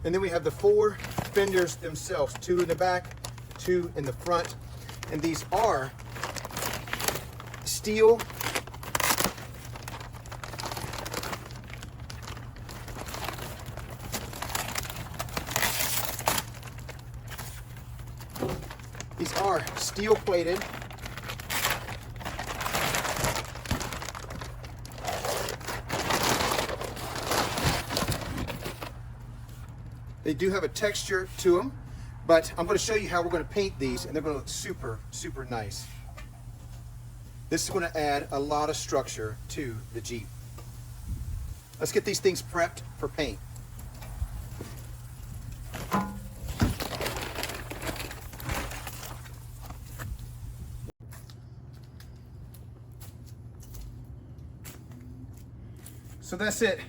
And then we have the 4 fenders themselves, 2 in the back, 2 in the front. And these are steel. These are steel plated. They do have a texture to them, but I'm going to show you how we're going to paint these, and they're going to look super, super nice. This is going to add a lot of structure to the Jeep. Let's get these things prepped for paint. So that's it.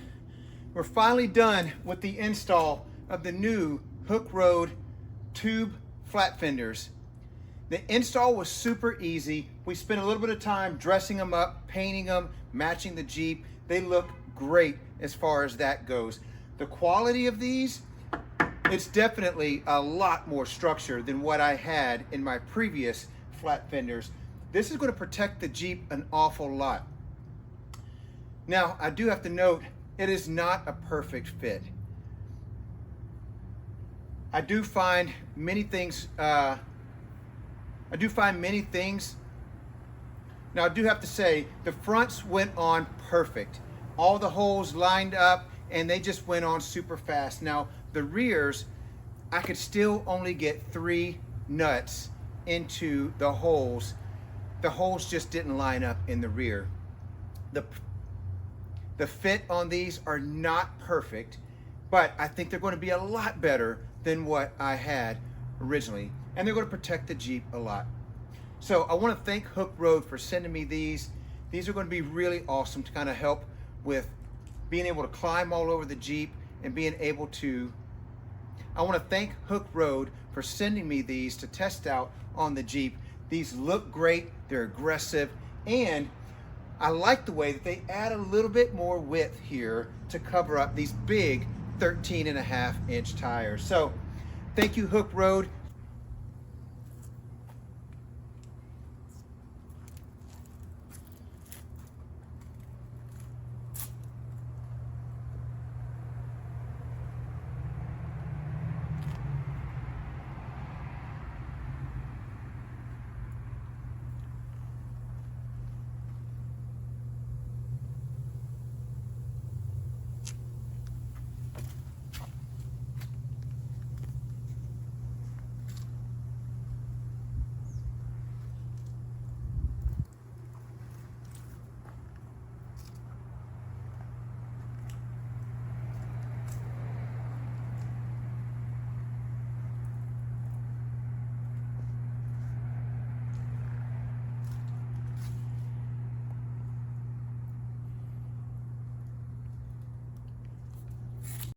We're finally done with the install of the new Hooke Road tube flat fenders. The install was super easy. We spent a little bit of time dressing them up, painting them, matching the Jeep. They look great as far as that goes. The quality of these, it's definitely a lot more structure than what I had in my previous flat fenders. This is going to protect the Jeep an awful lot. Now, I do have to note, it is not a perfect fit. I do find many things, now I do have to say, the fronts went on perfect. All the holes lined up and they just went on super fast. Now, the rears, I could still only get 3 nuts into the holes. The holes just didn't line up in the rear. The fit on these are not perfect, but I think they're going to be a lot better than what I had originally, and they're going to protect the Jeep a lot. So I want to thank Hooke Road for sending me these. These are going to be really awesome to kind of help with being able to climb all over the Jeep and being able to, I want to thank Hooke Road for sending me these to test out on the Jeep. These look great, they're aggressive, and I like the way that they add a little bit more width here to cover up these big 13.5-inch tires. So thank you, Hooke Road.